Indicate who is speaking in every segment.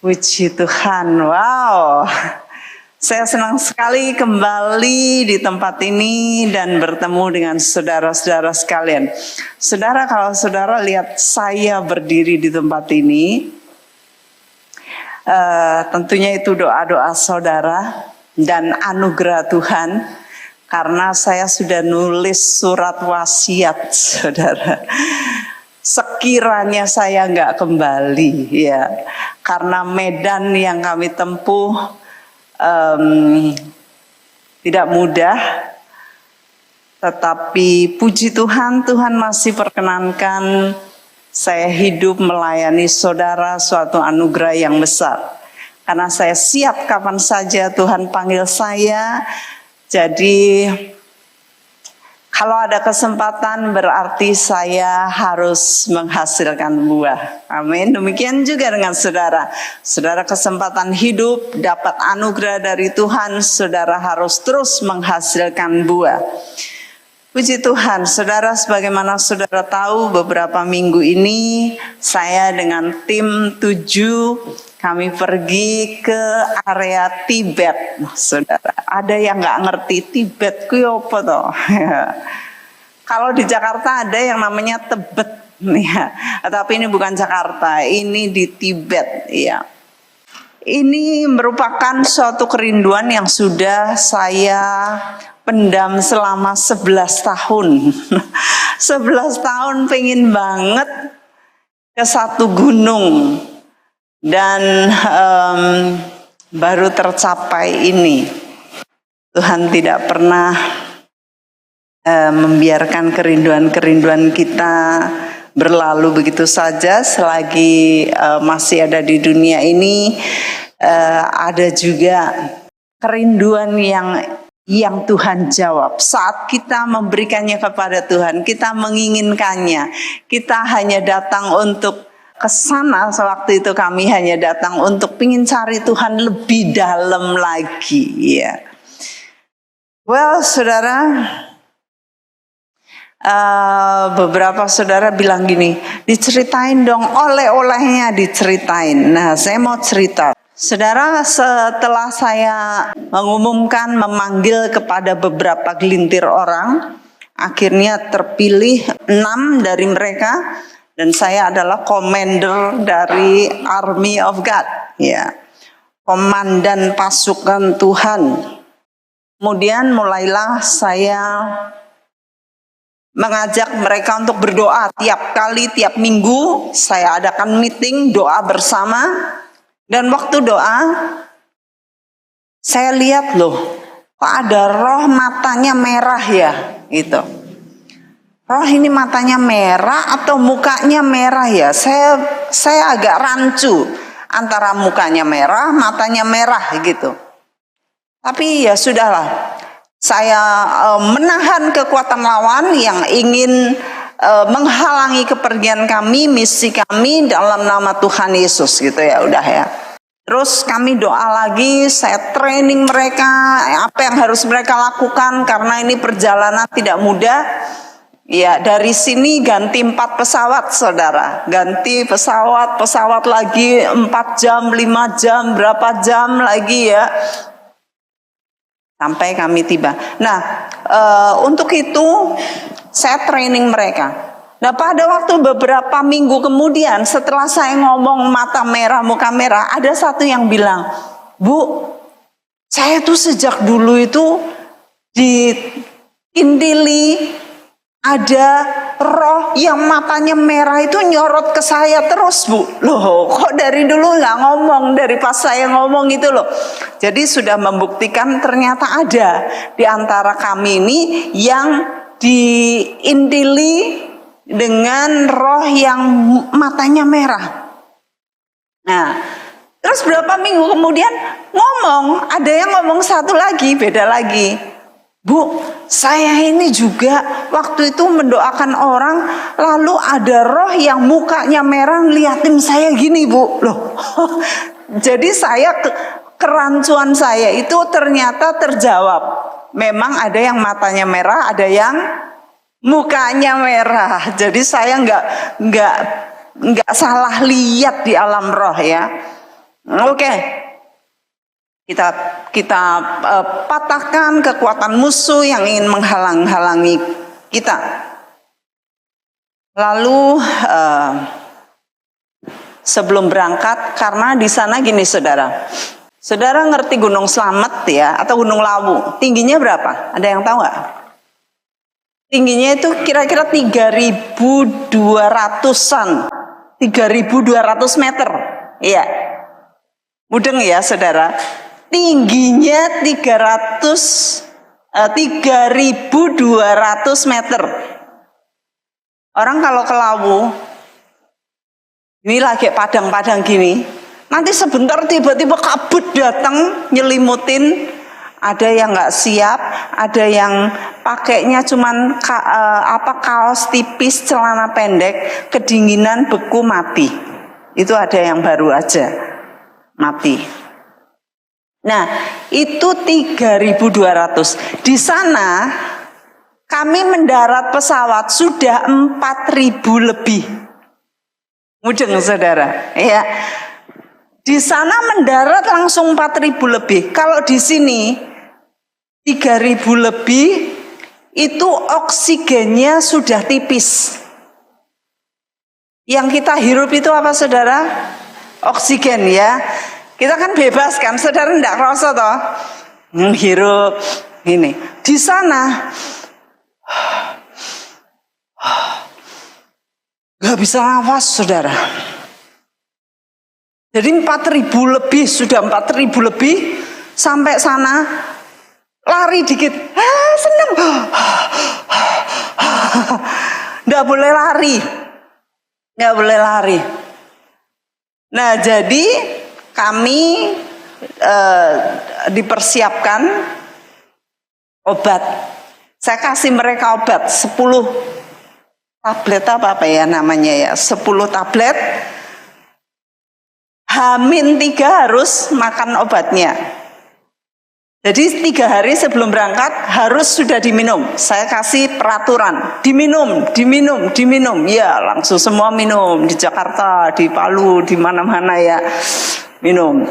Speaker 1: Puji Tuhan, wow. Saya senang sekali kembali di tempat ini dan bertemu dengan saudara-saudara sekalian. Saudara, kalau saudara lihat saya berdiri di tempat ini, tentunya itu doa-doa saudara dan anugerah Tuhan. Karena saya sudah nulis surat wasiat, saudara. Sekiranya saya nggak kembali, ya, karena medan yang kami tempuh tidak mudah, tetapi puji Tuhan, Tuhan masih perkenankan saya hidup melayani saudara, suatu anugerah yang besar. Karena saya siap kapan saja Tuhan panggil saya. Jadi kalau ada kesempatan berarti saya harus menghasilkan buah. Amin. Demikian juga dengan saudara. Saudara kesempatan hidup, dapat anugerah dari Tuhan, saudara harus terus menghasilkan buah. Puji Tuhan, saudara, sebagaimana saudara tahu beberapa minggu ini saya dengan tim 7 kami pergi ke area Tibet, saudara. Ada yang nggak ngerti Tibet ku apa toh? Kalau di Jakarta ada yang namanya Tebet, ya. Tapi ini bukan Jakarta, ini di Tibet, ya. Ini merupakan suatu kerinduan yang sudah saya pendam selama 11 tahun. 11 tahun pengen banget ke satu gunung. Dan baru tercapai ini. Tuhan tidak pernah membiarkan kerinduan-kerinduan kita berlalu begitu saja. Selagi masih ada di dunia ini, ada juga kerinduan yang Tuhan jawab. Saat kita memberikannya kepada Tuhan, kita menginginkannya, kita hanya datang untuk ke sana. Sewaktu itu kami hanya datang untuk ingin cari Tuhan lebih dalam lagi, ya. Well, saudara, beberapa saudara bilang gini, diceritain dong, oleh-olehnya diceritain. Nah, saya mau cerita. Saudara, setelah saya mengumumkan, memanggil kepada beberapa gelintir orang, akhirnya terpilih 6 dari mereka. Dan saya adalah commander dari Army of God, ya, komandan pasukan Tuhan. Kemudian mulailah saya mengajak mereka untuk berdoa tiap kali, tiap minggu saya adakan meeting doa bersama. Dan waktu doa, saya lihat loh, kok ada roh matanya merah ya, gitu. Roh ini matanya merah atau mukanya merah ya? Saya agak rancu antara mukanya merah, matanya merah gitu. Tapi ya sudahlah. Saya menahan kekuatan lawan yang ingin menghalangi kepergian kami, misi kami dalam nama Tuhan Yesus gitu ya, udah ya. Terus kami doa lagi, saya training mereka apa yang harus mereka lakukan karena ini perjalanan tidak mudah. Ya, dari sini ganti 4 pesawat, saudara. Ganti pesawat lagi 4 jam, 5 jam, berapa jam lagi ya. Sampai kami tiba. Nah, untuk itu saya training mereka. Nah, pada waktu beberapa minggu kemudian setelah saya ngomong mata merah, muka merah, ada satu yang bilang, "Bu, saya tuh sejak dulu itu di Indili ada roh yang matanya merah itu nyorot ke saya terus, Bu." Loh, kok dari dulu nggak ngomong, dari pas saya ngomong itu loh. Jadi sudah membuktikan ternyata ada di antara kami ini yang diintili dengan roh yang matanya merah. Nah, terus berapa minggu kemudian ada yang ngomong satu lagi, beda lagi. "Bu, saya ini juga waktu itu mendoakan orang, lalu ada roh yang mukanya merah ngeliatin saya gini, Bu." Loh, jadi kerancuan saya itu ternyata terjawab. Memang ada yang matanya merah, ada yang mukanya merah. Jadi saya nggak salah lihat di alam roh ya. Oke. Kita patahkan kekuatan musuh yang ingin menghalang-halangi kita. Lalu sebelum berangkat, karena di sana gini saudara. Saudara ngerti Gunung Slamet ya, atau Gunung Lawu. Tingginya berapa? Ada yang tahu nggak? Tingginya itu kira-kira 3.200-an. 3.200 meter. Iya. Mudeng ya saudara. Tingginya 3.200 meter. Orang kalau ke Lawu, ini lagi padang-padang gini, nanti sebentar tiba-tiba kabut datang nyelimutin. Ada yang nggak siap, ada yang pakainya cuman kaos tipis, celana pendek, kedinginan, beku, mati. Itu ada yang baru aja mati. Nah, itu 3.200. Di sana kami mendarat pesawat sudah 4.000 lebih. Mudeng saudara, ya. Di sana mendarat langsung 4.000 lebih. Kalau di sini 3.000 lebih, itu oksigennya sudah tipis. Yang kita hirup itu apa saudara? Oksigen ya. Kita kan bebas kan, saudara enggak kerasa toh? Hirup ini. Di sana nggak bisa nafas saudara. Jadi 4.000 lebih, sudah 4.000 lebih, sampai sana lari dikit, seneng. Nggak boleh lari, nggak boleh lari. Nah jadi kami dipersiapkan obat. Saya kasih mereka obat 10 tablet apa ya namanya ya, 10 tablet. H-3 harus makan obatnya. Jadi 3 hari sebelum berangkat harus sudah diminum. Saya kasih peraturan, diminum. Ya langsung semua minum, di Jakarta, di Palu, di mana-mana ya minum.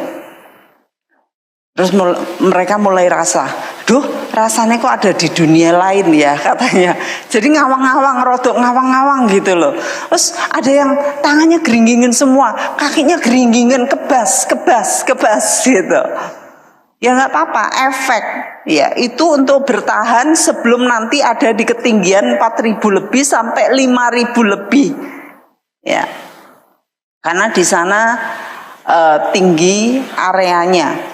Speaker 1: Terus mereka mulai rasa, duh rasanya kok ada di dunia lain ya katanya. Jadi ngawang-ngawang, rodok ngawang-ngawang gitu loh. Terus ada yang tangannya geringgingen semua, kakinya geringgingen, kebas gitu. Ya nggak apa-apa, efek ya itu untuk bertahan sebelum nanti ada di ketinggian 4.000 lebih sampai 5.000 lebih ya. Karena di sana tinggi areanya.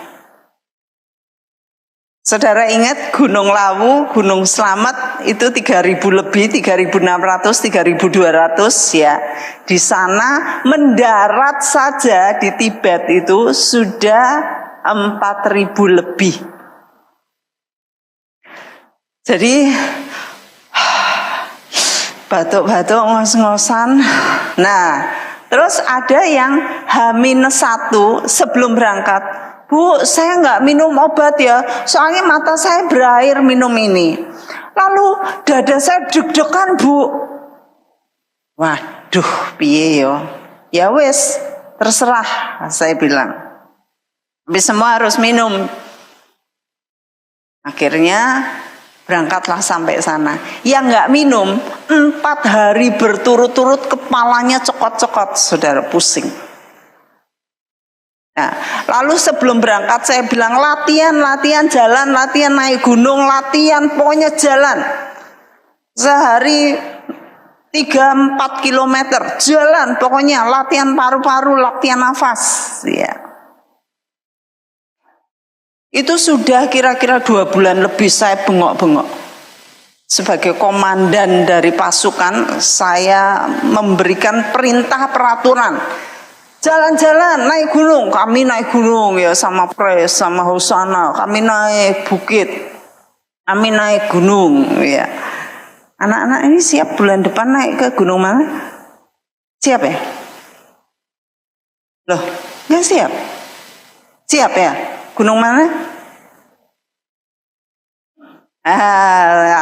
Speaker 1: Saudara ingat Gunung Lawu, Gunung Slamet itu 3.000 lebih, 3.600, 3.200 ya. Di sana mendarat saja di Tibet itu sudah 4.000 lebih. Jadi batuk-batuk, ngos-ngosan. Nah, terus ada yang H-1 sebelum berangkat. Bu, saya nggak minum obat ya, soalnya mata saya berair minum ini. Lalu dada saya deg-degan bu. Waduh, piye yo? Ya wes, terserah, saya bilang. Tapi semua harus minum. Akhirnya berangkatlah sampai sana. Yang nggak minum 4 hari berturut-turut kepalanya cokot-cokot, saudara, pusing. Nah, lalu sebelum berangkat saya bilang latihan jalan, latihan naik gunung, latihan pokoknya jalan. Sehari 3-4 kilometer jalan, pokoknya latihan paru-paru, latihan nafas ya. Itu sudah kira-kira 2 bulan lebih saya bengok-bengok. Sebagai komandan dari pasukan, saya memberikan perintah peraturan. Jalan-jalan, naik gunung. Kami naik gunung ya sama Pres, sama Hosana. Kami naik bukit. Kami naik gunung ya. Anak-anak ini siap bulan depan naik ke gunung mana? Siap ya? Loh, nggak siap? Siap ya? Gunung mana?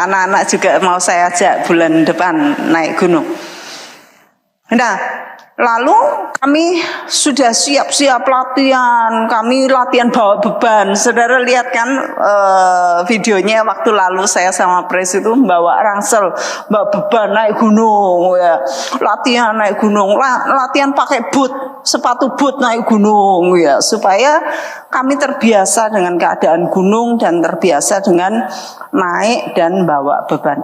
Speaker 1: Anak-anak juga mau saya ajak bulan depan naik gunung. Nah, lalu kami sudah siap-siap latihan. Kami latihan bawa beban. Saudara lihat kan videonya waktu lalu saya sama Pres itu membawa ransel, bawa beban naik gunung ya. Latihan naik gunung, latihan pakai boot, sepatu boot naik gunung ya, supaya kami terbiasa dengan keadaan gunung dan terbiasa dengan naik dan bawa beban.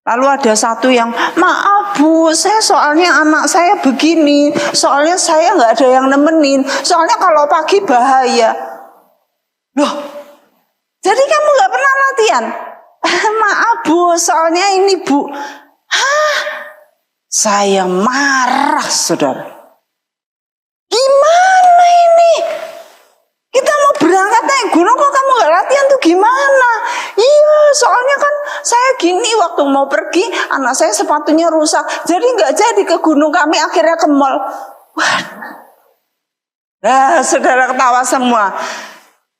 Speaker 1: Lalu ada satu yang, maaf Bu, saya soalnya anak saya begini, soalnya saya nggak ada yang nemenin, soalnya kalau pagi bahaya. Loh, jadi kamu nggak pernah latihan? Maaf Bu, soalnya ini Bu. Hah? Saya marah, saudara. Gimana ini? Kita mau berangkat naik gunung kok kamu gak latihan tuh gimana? Iya, soalnya kan saya gini waktu mau pergi anak saya sepatunya rusak, jadi gak jadi ke gunung, kami akhirnya ke mall. Wah, nah, saudara ketawa semua.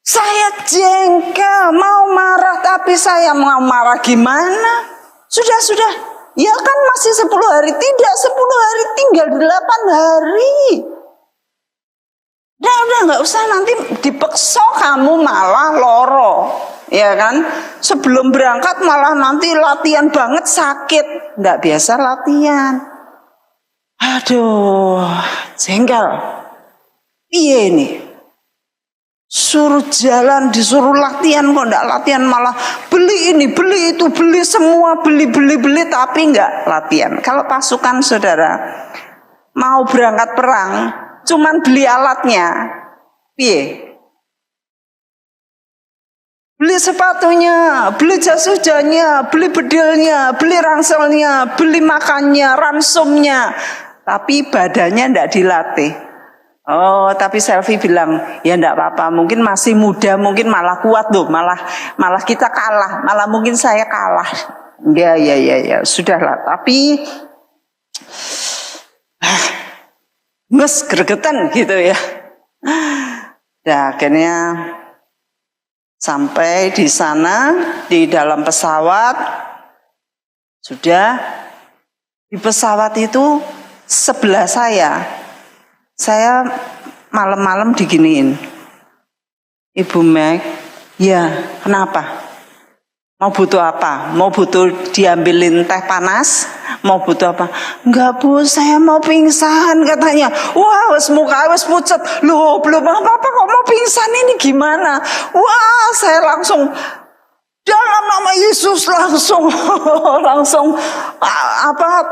Speaker 1: Saya jengkel, mau marah, tapi saya mau marah gimana? Sudah. Ya kan masih 10 hari, tidak 10 hari, tinggal 8 hari. Udah nggak usah, nanti dipeksa kamu malah loro, ya kan? Sebelum berangkat malah nanti latihan banget sakit, nggak biasa latihan. Aduh, jengkel. Iya ini, suruh jalan disuruh latihan kok nggak latihan, malah beli ini beli itu beli semua beli tapi nggak latihan. Kalau pasukan saudara mau berangkat perang, cuman beli alatnya, piye? Beli sepatunya, beli jas hujannya, beli bedilnya, beli ranselnya, beli makannya, ransumnya, tapi badannya ndak dilatih. Oh, tapi Selfie bilang, ya ndak apa-apa, mungkin masih muda, mungkin malah kuat loh, malah kita kalah, malah mungkin saya kalah. Ya, sudahlah, tapi mes gregetan gitu ya. Nah, akhirnya sampai di sana, di dalam pesawat, sudah di pesawat itu sebelah saya malam-malam diginiin, Ibu Meg, ya kenapa? Mau butuh apa? Mau butuh diambilin teh panas? Mau butuh apa? Enggak Bu, saya mau pingsan katanya. Wah, muka wes pucet. Loh, belum apa-apa kok mau pingsan, ini gimana? Wah, saya langsung dalam nama Yesus langsung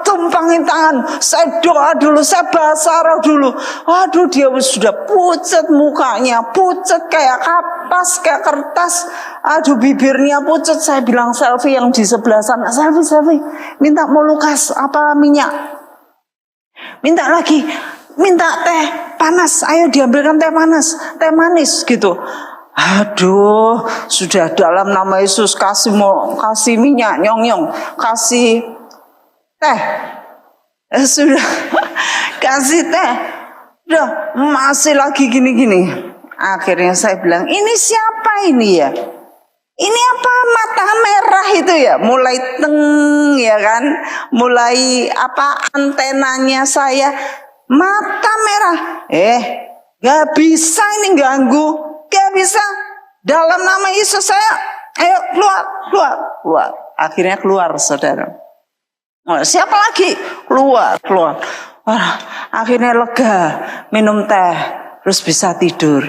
Speaker 1: tumpangin tangan. Saya doa dulu, saya basarah dulu. Aduh, dia sudah pucat mukanya, pucat kayak kapas, kayak kertas. Aduh, bibirnya pucat. Saya bilang Selfie yang di sebelah sana, Selfie, minta molukas apa minyak. Minta lagi, minta teh panas. Ayo diambilkan teh panas, teh manis gitu. Aduh, sudah dalam nama Yesus kasih minyak nyong, kasih teh, sudah kasih teh, udah masih lagi gini. Akhirnya saya bilang, ini siapa ini ya? Ini apa mata merah itu ya? Mulai ya kan, mulai antenanya saya mata merah. Gak bisa ini ganggu. Gak bisa, dalam nama Yesus saya, ayo keluar. Akhirnya keluar, saudara. Siapa lagi? Keluar. Wah, akhirnya lega, minum teh, terus bisa tidur.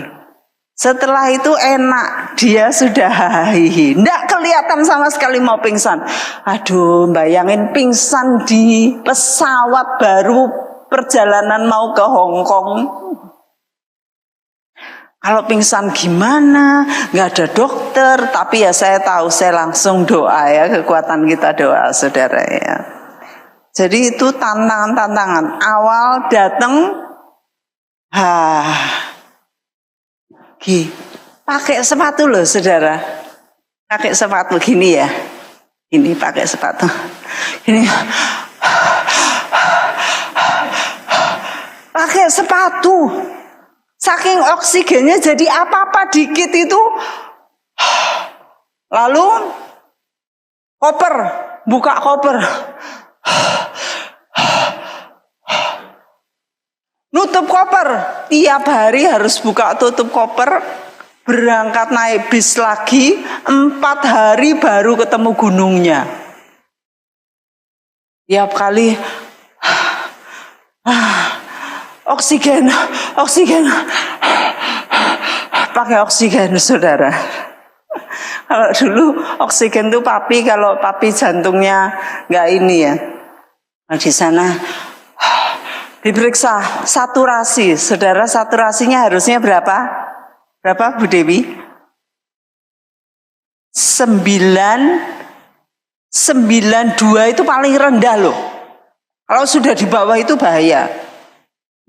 Speaker 1: Setelah itu enak, dia sudah nggak kelihatan sama sekali mau pingsan. Aduh, bayangin pingsan di pesawat baru perjalanan mau ke Hong Kong. Kalau pingsan gimana? Nggak ada dokter, tapi ya saya tahu, saya langsung doa ya, kekuatan kita doa, saudara ya. Jadi itu tantangan. Awal datang, pakai sepatu loh, saudara. Pakai sepatu gini ya, ini pakai sepatu, ini. Pakai sepatu. Saking oksigennya jadi apa-apa dikit itu. Lalu buka koper. Nutup koper, tiap hari harus buka tutup koper, berangkat naik bis lagi, 4 hari baru ketemu gunungnya. Tiap kali oksigen, pakai oksigen saudara. Kalau dulu oksigen tuh papi, kalau papi jantungnya nggak ini ya, di sana diperiksa saturasi, saudara, saturasinya harusnya berapa? Berapa Bu Dewi? 992 itu paling rendah loh. Kalau sudah di bawah itu bahaya.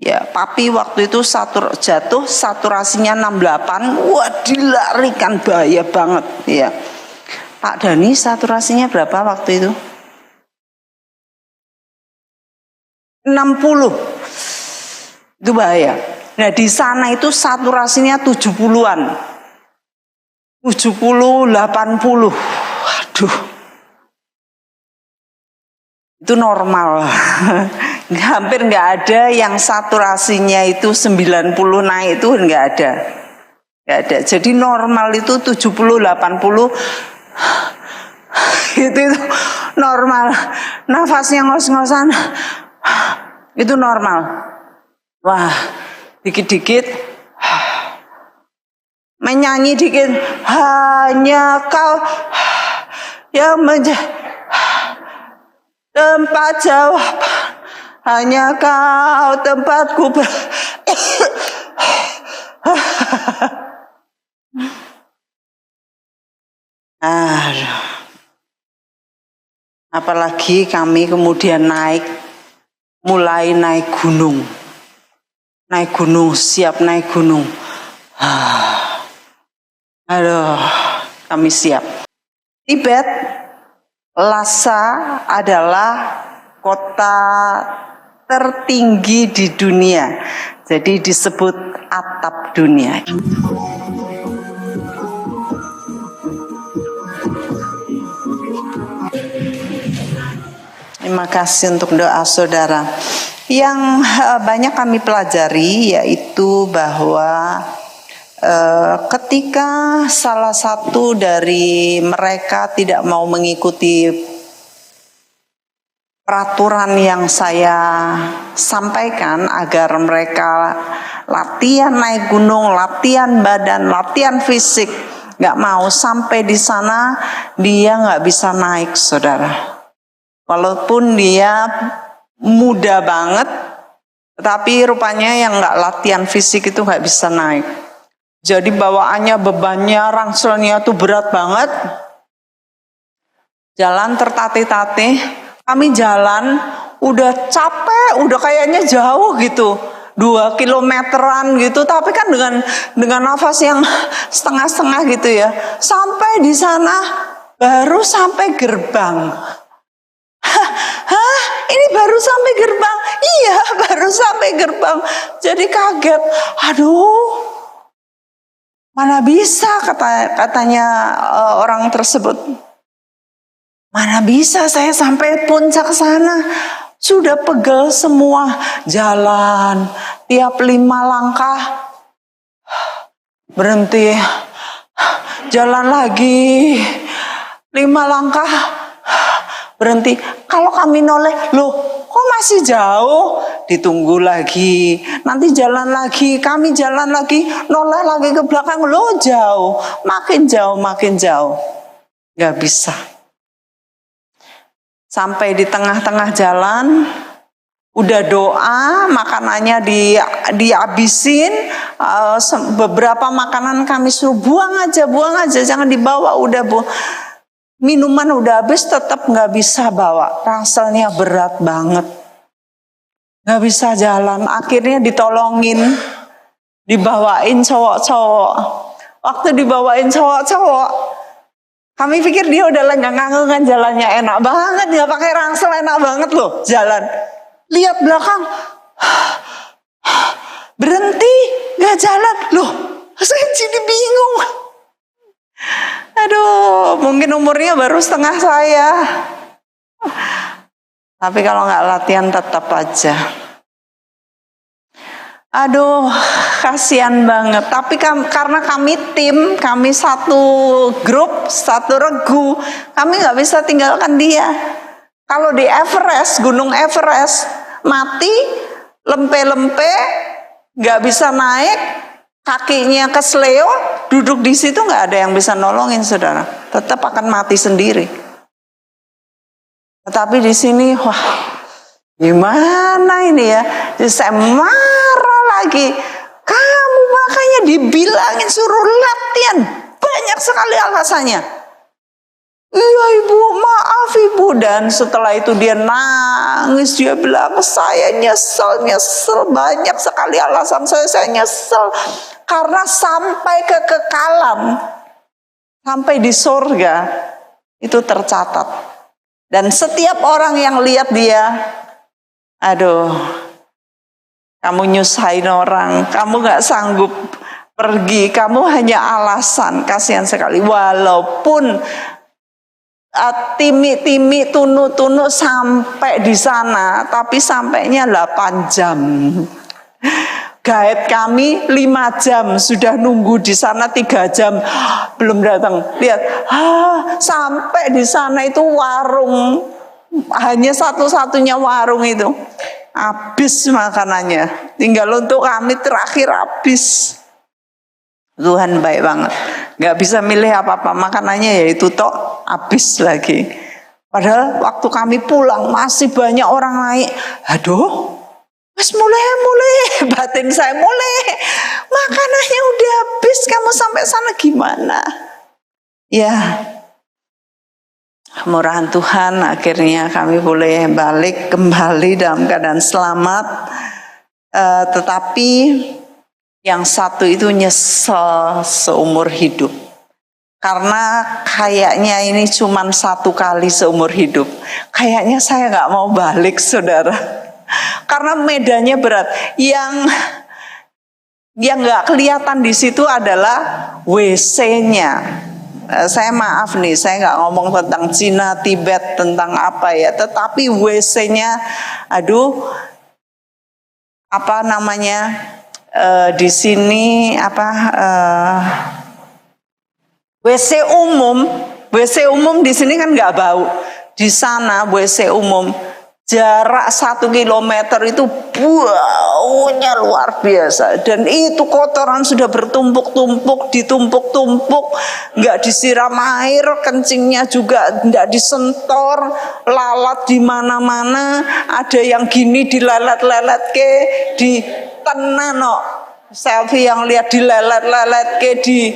Speaker 1: Ya, papi waktu itu jatuh saturasinya 68, wah dilarikan, bahaya banget. Ya, Pak Dani saturasinya berapa waktu itu? 60, itu bahaya. Nah di sana itu saturasinya 70-an, 70, 80, aduh, itu normal. Hampir nggak ada yang saturasinya itu 90 naik, itu nggak ada. Jadi normal itu 70, 80, itu normal. Nafasnya ngos-ngosan, itu normal. Wah, dikit-dikit menyanyi dikit, hanya kau yang tempat jawaban, hanya kau tempatku apalagi kami kemudian mulai naik gunung, siap naik gunung. Aduh, kami siap. Tibet, Lhasa adalah kota tertinggi di dunia. Jadi disebut atap dunia. Terima kasih untuk doa saudara. Yang banyak kami pelajari yaitu bahwa ketika salah satu dari mereka tidak mau mengikuti peraturan yang saya sampaikan agar mereka latihan naik gunung, latihan badan, latihan fisik, nggak mau, sampai di sana dia nggak bisa naik saudara. Walaupun dia muda banget, tapi rupanya yang nggak latihan fisik itu nggak bisa naik. Jadi bawaannya, bebannya, rangselnya tuh berat banget. Jalan tertatih-tatih, kami jalan udah capek, udah kayaknya jauh gitu, 2 kilometeran gitu, tapi kan dengan nafas yang setengah-setengah gitu ya. Sampai di sana baru sampai gerbang. Hah? Ini baru sampai gerbang? Iya, baru sampai gerbang. Jadi kaget. Aduh, mana bisa, katanya orang tersebut. Mana bisa saya sampai puncak sana. Sudah pegel semua. Jalan, tiap 5 langkah berhenti. Jalan lagi, 5 langkah berhenti. Kalau kami noleh, loh kok masih jauh? Ditunggu lagi, nanti jalan lagi, kami jalan lagi, noleh lagi ke belakang, loh jauh, makin jauh. Gak bisa. Sampai di tengah-tengah jalan, udah doa, makanannya dihabisin, beberapa makanan kami suruh buang aja, jangan dibawa, udah minuman udah habis, tetap nggak bisa bawa, rangselnya berat banget, nggak bisa jalan. Akhirnya ditolongin, dibawain cowok-cowok. Waktu dibawain cowok-cowok, kami pikir dia udah lenggang-nganggung kan, jalannya enak banget, nggak pakai rangsel, enak banget loh jalan. Lihat belakang, berhenti, nggak jalan, loh saya jadi bingung. Aduh, mungkin umurnya baru setengah saya. Tapi kalau nggak latihan tetap aja. Aduh, kasihan banget. Tapi karena kami tim, kami satu grup, satu regu, kami nggak bisa tinggalkan dia. Kalau di Everest, Gunung Everest, mati, lempe-lempe, nggak bisa naik, kakinya kesleo, duduk di situ nggak ada yang bisa nolongin, saudara. Tetap akan mati sendiri. Tetapi di sini, wah, gimana ini ya? Jadi saya marah lagi. Kamu makanya dibilangin suruh latihan. Banyak sekali alasannya. Iya ibu, maaf ibu. Dan setelah itu dia nangis. Dia bilang, saya nyesel. Banyak sekali alasan saya nyesel. Karena sampai kekekalan, sampai di sorga, itu tercatat. Dan setiap orang yang lihat dia, aduh, kamu nyusahin orang, kamu gak sanggup pergi, kamu hanya alasan, kasihan sekali. Walaupun timi-timi, tunu-tunu sampai di sana, tapi sampainya 8 jam. Guide kami 5 jam, sudah nunggu di sana 3 jam, belum datang. Lihat, sampai di sana itu warung, hanya satu-satunya warung itu. Habis makanannya, tinggal untuk kami terakhir habis. Tuhan baik banget, nggak bisa milih apa-apa, makanannya ya itu tok, habis lagi. Padahal waktu kami pulang masih banyak orang naik. Aduh, mas mulai, batin saya mulai, makanannya udah habis, kamu sampai sana gimana? Ya, kemurahan Tuhan, akhirnya kami boleh balik kembali dalam keadaan selamat. Tetapi yang satu itu nyesel seumur hidup. Karena kayaknya ini cuma 1 kali seumur hidup. Kayaknya saya gak mau balik, saudara. Karena medannya berat. Yang gak kelihatan di situ adalah WC-nya. Saya maaf nih, saya nggak ngomong tentang Cina, Tibet, tentang apa ya, tetapi WC-nya, aduh, apa namanya, di sini apa, WC umum di sini kan nggak bau, di sana WC umum jarak 1 kilometer itu baunya luar biasa, dan itu kotoran sudah bertumpuk-tumpuk, ditumpuk-tumpuk, nggak disiram air, kencingnya juga nggak disentor, lalat di mana-mana, ada yang gini dilelet-lelet ke, di tenan no, selfie yang lihat dilelet-lelet ke di.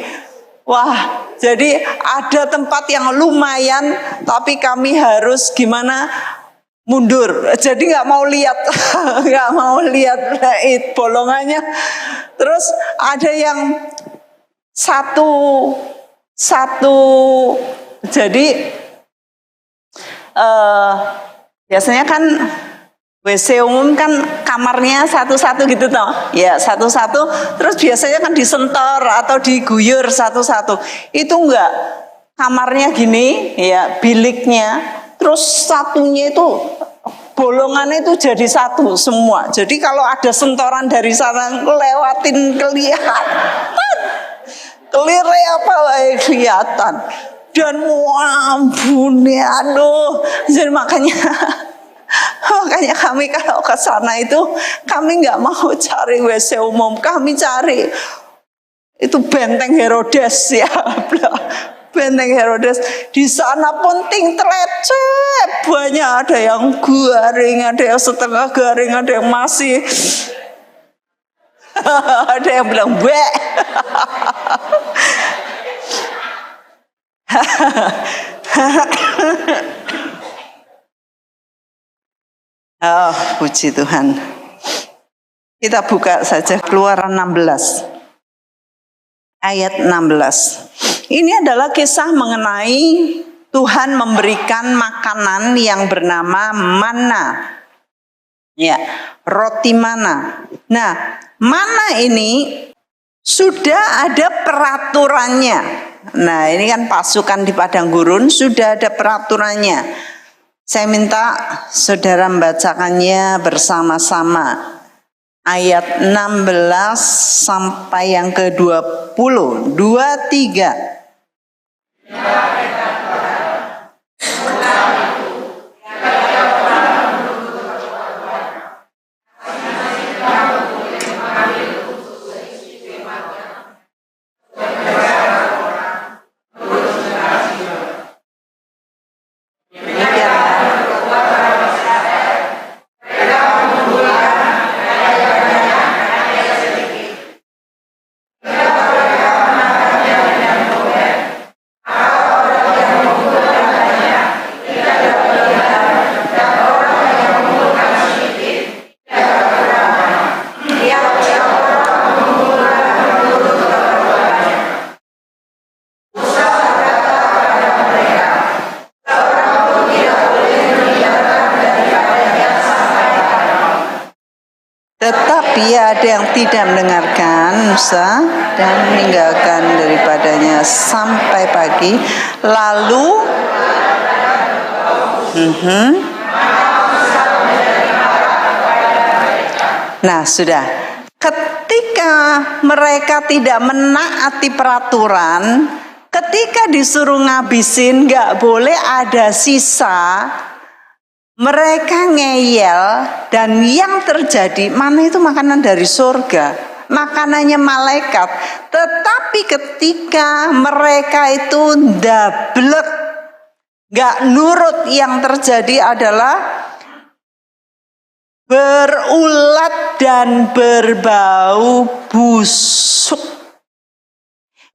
Speaker 1: Wah, jadi ada tempat yang lumayan, tapi kami harus gimana? Mundur, jadi nggak mau lihat, nggak mau lihat bolongannya. Terus ada yang satu, jadi biasanya kan WC umum kan kamarnya satu-satu gitu toh, ya satu-satu. Terus biasanya kan disentor atau diguyur satu-satu. Itu enggak, kamarnya gini, ya biliknya. Terus satunya itu bolongannya itu jadi satu semua. Jadi kalau ada sentoran dari sana lewatin kelihatan. Kelire apa kelihatan. Dan ampun ya, aduh. Jadi makanya kami kalau ke sana itu kami nggak mau cari WC umum, kami cari itu benteng Herodes ya. Benteng Herodes di sana penting telecet, banyak, ada yang garing, ada yang setengah garing, ada yang masih ada yang bilang bek. Oh, puji Tuhan. Kita buka saja Keluaran 16 ayat 16. Ini adalah kisah mengenai Tuhan memberikan makanan yang bernama manna. Ya, roti mana. Nah, mana ini sudah ada peraturannya. Nah, ini kan pasukan di padang gurun, sudah ada peraturannya. Saya minta saudara membacakannya bersama-sama. ayat 16 sampai yang ke-20. 23. Tetapi ada yang tidak mendengarkan Musa dan meninggalkan daripadanya sampai pagi. Lalu nah sudah, ketika mereka tidak menaati peraturan, ketika disuruh ngabisin gak boleh ada sisa, mereka ngeyel, dan yang terjadi, mana itu makanan dari surga, makanannya malaikat. Tetapi ketika mereka itu ndablek, gak nurut, yang terjadi adalah berulat dan berbau busuk.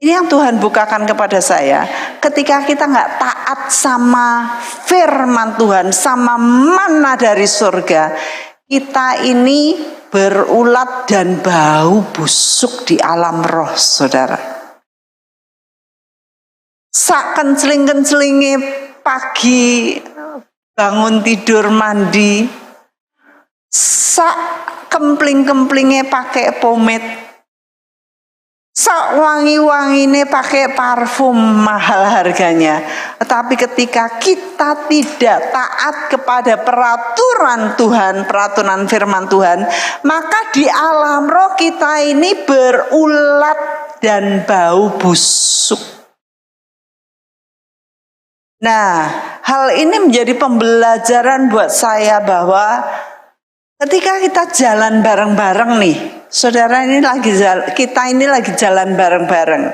Speaker 1: Ini yang Tuhan bukakan kepada saya. Ketika kita nggak taat sama firman Tuhan, sama mana dari surga, kita ini berulat dan bau busuk di alam roh, saudara. Sak kenceling-kencelingi pagi bangun tidur mandi, sak kempling-kemplingnya pakai pomade, sak wangi-wangine pakai parfum mahal harganya. Tetapi ketika kita tidak taat kepada peraturan Tuhan, peraturan firman Tuhan, maka di alam roh kita ini berulat dan bau busuk. Nah, hal ini menjadi pembelajaran buat saya bahwa ketika kita jalan bareng-bareng nih, saudara, ini kita ini lagi jalan bareng-bareng.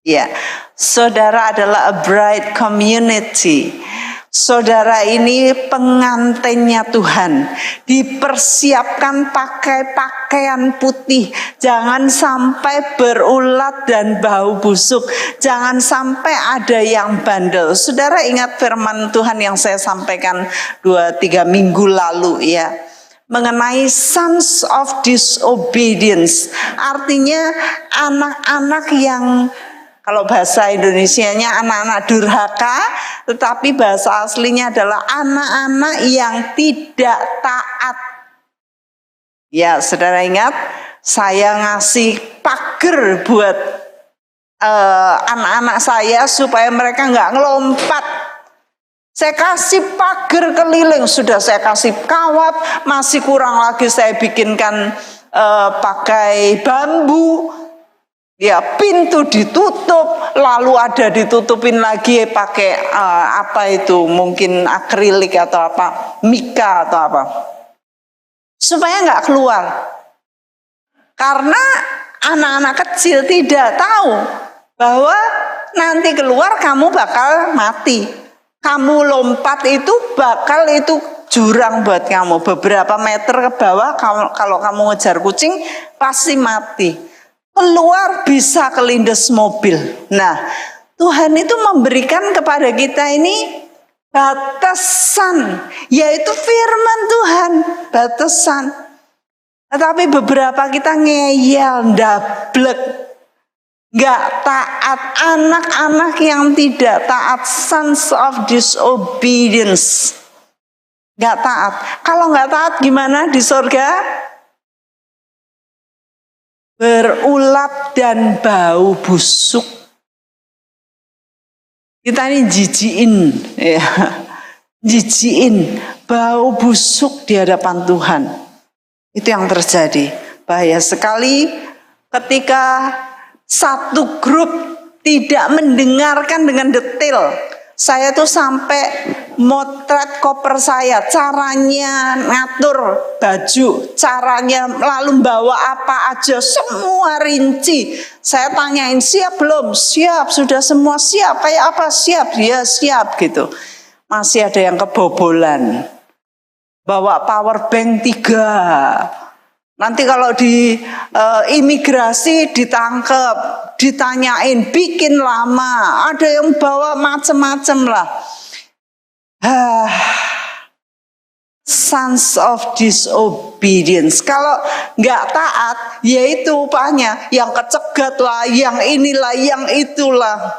Speaker 1: Ya, saudara adalah a bride community. Saudara ini pengantinnya Tuhan. Dipersiapkan pakai pakaian putih. Jangan sampai berulat dan bau busuk. Jangan sampai ada yang bandel. Saudara ingat firman Tuhan yang saya sampaikan 2-3 minggu lalu ya, mengenai sons of disobedience, artinya anak-anak yang, kalau bahasa Indonesianya anak-anak durhaka, tetapi bahasa aslinya adalah anak-anak yang tidak taat. Ya, saudara ingat, saya ngasih pagar buat anak-anak saya supaya mereka nggak ngelompat. Saya kasih pagar keliling, sudah saya kasih kawat, masih kurang lagi saya bikinkan pakai bambu. Ya, pintu ditutup, lalu ada ditutupin lagi pakai apa itu, mungkin akrilik atau apa, mika atau apa, supaya nggak keluar. Karena anak-anak kecil tidak tahu bahwa nanti keluar kamu bakal mati. Kamu lompat itu bakal itu jurang buat kamu. Beberapa meter ke bawah, kalau kamu ngejar kucing pasti mati. Keluar bisa kelindes mobil. Nah, Tuhan itu memberikan kepada kita ini batasan, yaitu firman Tuhan, batasan. Tetapi beberapa kita ngeyel, ndablek, gak taat. Anak-anak yang tidak taat, sons of disobedience, gak taat. Kalau gak taat gimana di surga? Berulat dan bau busuk. Kita ini jijiin, ya, jijiin, bau busuk di hadapan Tuhan. Itu yang terjadi. Bahaya sekali ketika satu grup tidak mendengarkan dengan detail. Saya tuh sampai motret koper saya, caranya ngatur baju, caranya lalu bawa apa aja, semua rinci. Saya tanyain, siap belum? Siap, sudah semua siap. Kayak apa? Siap, ya siap gitu. Masih ada yang kebobolan. Bawa power bank 3. Nanti kalau di imigrasi ditangkap, ditanyain, bikin lama. Ada yang bawa macem-macem lah. Sons of disobedience. Kalau nggak taat, yaitu upahnya. Yang kecegat lah, yang inilah, yang itulah.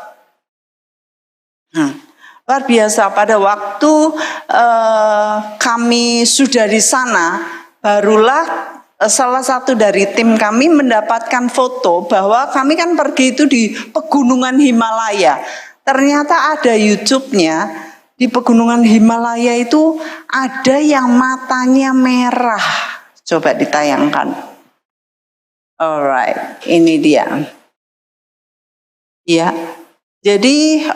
Speaker 1: Luar biasa, pada waktu kami sudah di sana, barulah salah satu dari tim kami mendapatkan foto bahwa kami kan pergi itu di pegunungan Himalaya. Ternyata ada YouTube-nya, di pegunungan Himalaya itu ada yang matanya merah. Coba ditayangkan. Alright, ini dia. Ya, jadi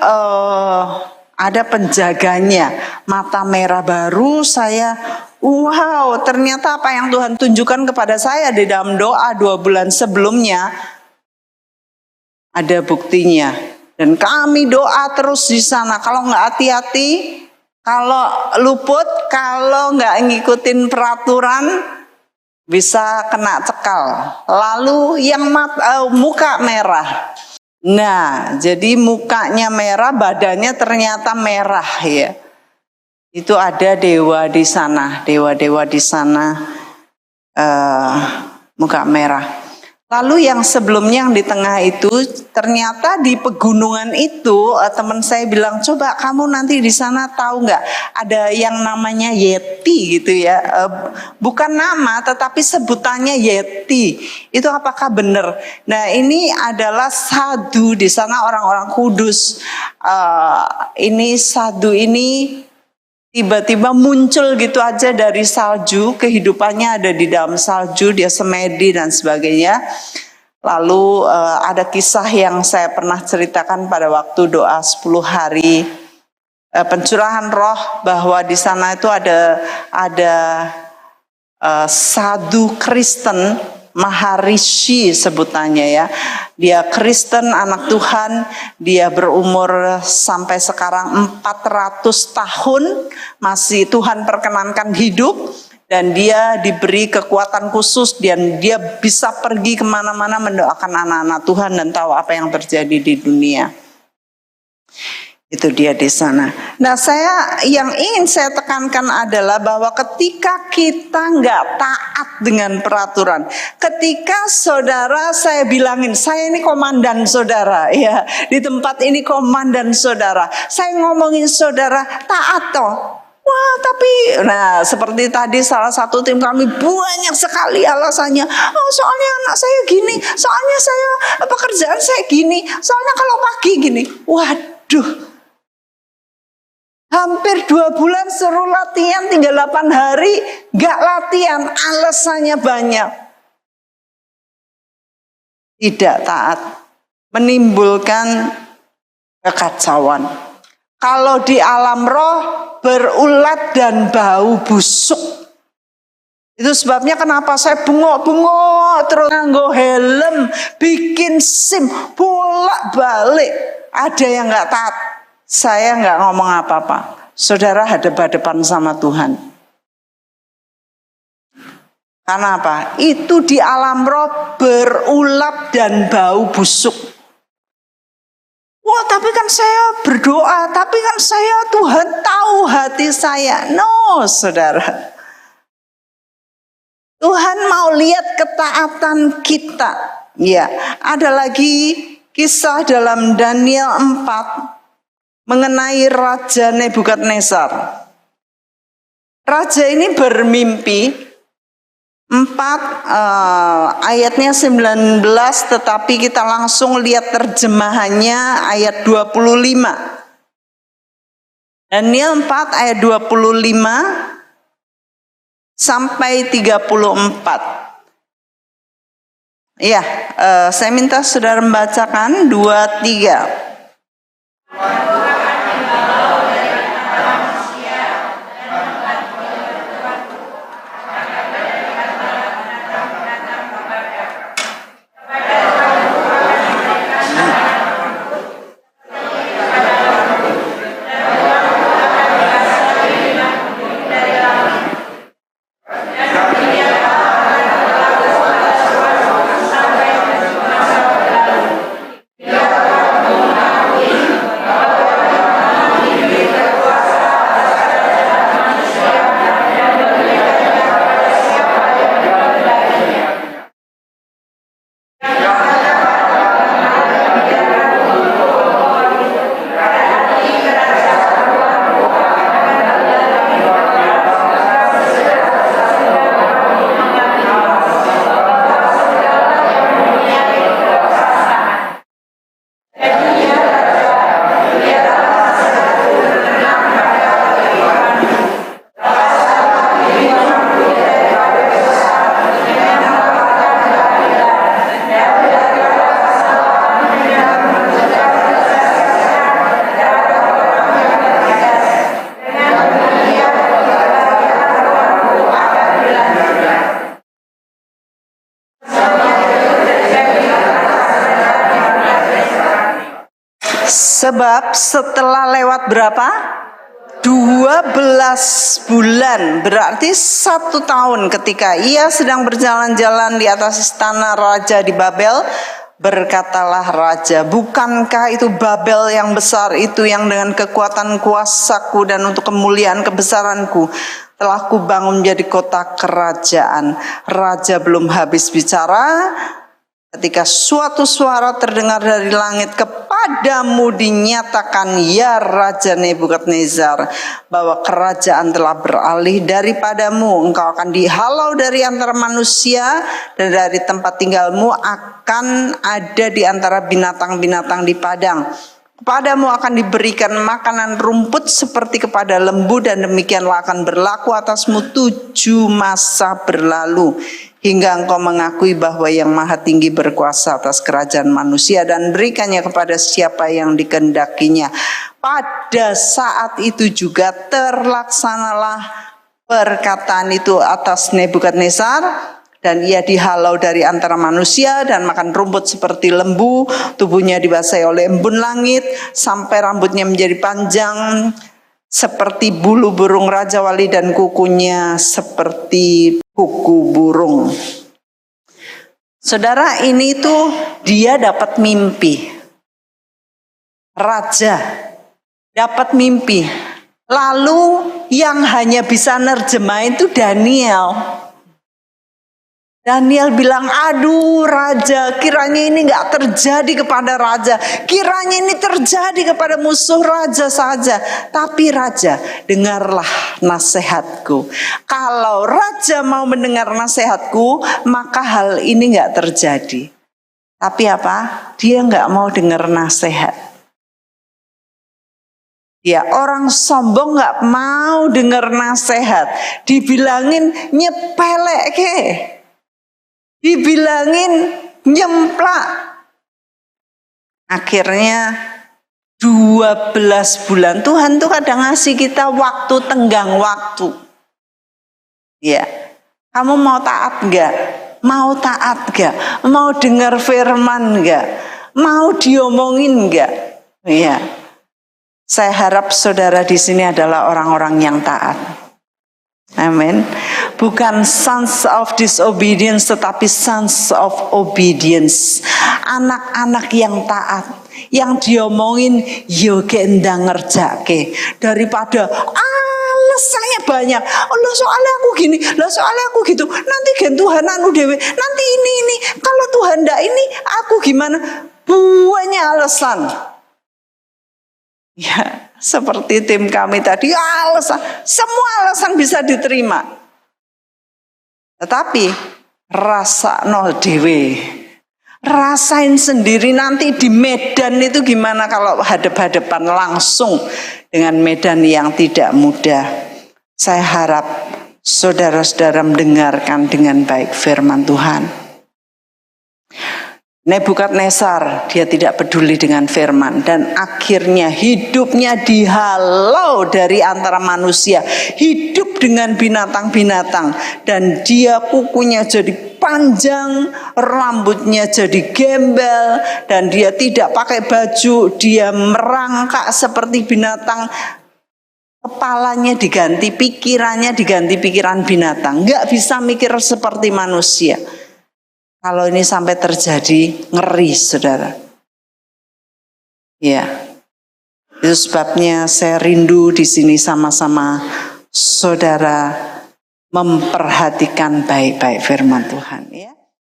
Speaker 1: ada penjaganya, mata merah. Baru saya, wow, ternyata apa yang Tuhan tunjukkan kepada saya di dalam doa 2 bulan sebelumnya, ada buktinya. Dan kami doa terus di sana. Kalau nggak hati-hati, kalau luput, kalau nggak ngikutin peraturan, bisa kena cekal. Lalu yang muka merah. Nah, jadi mukanya merah, badannya ternyata merah ya. Itu ada dewa di sana, dewa-dewa di sana, muka merah. Lalu yang sebelumnya yang di tengah itu, ternyata di pegunungan itu teman saya bilang, coba kamu nanti di sana tahu nggak ada yang namanya Yeti gitu ya, bukan nama tetapi sebutannya Yeti. Itu apakah benar? Nah ini adalah sadhu di sana, orang-orang kudus. Ini sadhu ini tiba-tiba muncul gitu aja dari salju, kehidupannya ada di dalam salju, dia semedi dan sebagainya. Lalu ada kisah yang saya pernah ceritakan pada waktu doa 10 hari pencurahan roh, bahwa di sana itu ada sadhu Kristen, Maharishi sebutannya ya. Dia Kristen, anak Tuhan, dia berumur sampai sekarang 400 tahun, masih Tuhan perkenankan hidup, dan dia diberi kekuatan khusus, dan dia bisa pergi kemana-mana mendoakan anak-anak Tuhan dan tahu apa yang terjadi di dunia. Itu dia di sana. Nah, yang ingin saya tekankan adalah bahwa ketika kita nggak taat dengan peraturan, ketika saudara saya bilangin, saya ini komandan saudara, ya di tempat ini komandan saudara, saya ngomongin saudara taat toh. Wah, tapi nah seperti tadi salah satu tim kami banyak sekali alasannya. Oh, soalnya anak saya gini, soalnya saya pekerjaan saya gini, soalnya kalau pagi gini. Waduh. Hampir 2 bulan suruh latihan, tinggal 8 hari gak latihan, alasannya banyak. Tidak taat, menimbulkan kekacauan. Kalau di alam roh berulat dan bau busuk. Itu sebabnya kenapa saya bengok-bengok terus nganggo helm, bikin SIM, bolak-balik. Ada yang gak taat. Saya nggak ngomong apa-apa. Saudara hadap-hadapan sama Tuhan. Karena apa? Itu di alam roh berulat dan bau busuk. Wah, tapi kan saya berdoa, tapi kan saya, Tuhan tahu hati saya. No, saudara. Tuhan mau lihat ketaatan kita. Ya, ada lagi kisah dalam Daniel 4. Mengenai Raja Nebukadnezar. Raja ini bermimpi 4 ayatnya 19, tetapi kita langsung lihat terjemahannya ayat 25. Daniel 4 ayat 25 sampai 34. Iya, saya minta saudara membacakan 2-3. Sebab setelah lewat berapa? 12 bulan, berarti 1 tahun ketika ia sedang berjalan-jalan di atas istana raja di Babel, berkatalah raja, bukankah itu Babel yang besar itu yang dengan kekuatan kuasaku dan untuk kemuliaan kebesaranku telah kubangun menjadi kota kerajaan. Raja belum habis bicara ketika suatu suara terdengar dari langit, kepadamu dinyatakan ya Raja Nebukadnezar, bahwa kerajaan telah beralih daripadamu, engkau akan dihalau dari antara manusia dan dari tempat tinggalmu akan ada di antara binatang-binatang di padang. Kepadamu akan diberikan makanan rumput seperti kepada lembu, dan demikianlah akan berlaku atasmu 7 masa berlalu, hingga engkau mengakui bahwa yang maha tinggi berkuasa atas kerajaan manusia dan berikannya kepada siapa yang dikehendakinya. Pada saat itu juga terlaksanalah perkataan itu atas Nebukadnezar, dan ia dihalau dari antara manusia dan makan rumput seperti lembu, tubuhnya dibasahi oleh embun langit sampai rambutnya menjadi panjang seperti bulu burung Raja Wali dan kukunya seperti kuku burung. Saudara, ini tuh dia dapat mimpi. Raja dapat mimpi. Lalu yang hanya bisa nerjemahin itu Daniel. Daniel bilang, aduh raja, kiranya ini gak terjadi kepada raja, kiranya ini terjadi kepada musuh raja saja. Tapi raja, dengarlah nasihatku. Kalau raja mau mendengar nasihatku, maka hal ini gak terjadi. Tapi apa? Dia gak mau dengar nasihat. Ya, orang sombong gak mau dengar nasihat. Dibilangin nyepelek ke, dibilangin nyemplak. Akhirnya 12 bulan, Tuhan tuh kadang ngasih kita waktu, tenggang waktu. Ya, kamu mau taat gak? Mau taat gak? Mau dengar firman gak? Mau diomongin gak? Ya, saya harap saudara di sini adalah orang-orang yang taat. Amin. Bukan sons of disobedience, tetapi sons of obedience. Anak-anak yang taat, yang diomongin yo gendang ngerjake, daripada alasannya banyak. Lah soalnya aku gini, lah soalnya aku gitu. Nanti gen Tuhan anu dewe, nanti ini. Kalau Tuhan ndak ini, aku gimana? Banyak alasan. Ya, seperti tim kami tadi, alasan, semua alasan bisa diterima. Tetapi rasa nol dewe, rasain sendiri nanti di medan itu gimana kalau hadap-hadapan langsung dengan medan yang tidak mudah. Saya harap saudara-saudara mendengarkan dengan baik firman Tuhan. Nebukadnezar, dia tidak peduli dengan firman dan akhirnya hidupnya dihalau dari antara manusia, hidup dengan binatang-binatang, dan dia kukunya jadi panjang, rambutnya jadi gembel, dan dia tidak pakai baju, dia merangkak seperti binatang, kepalanya diganti, pikirannya diganti pikiran binatang, nggak bisa mikir seperti manusia. Kalau ini sampai terjadi, ngeri saudara. Ya, itu sebabnya saya rindu di sini sama-sama saudara memperhatikan baik-baik firman Tuhan. Ya.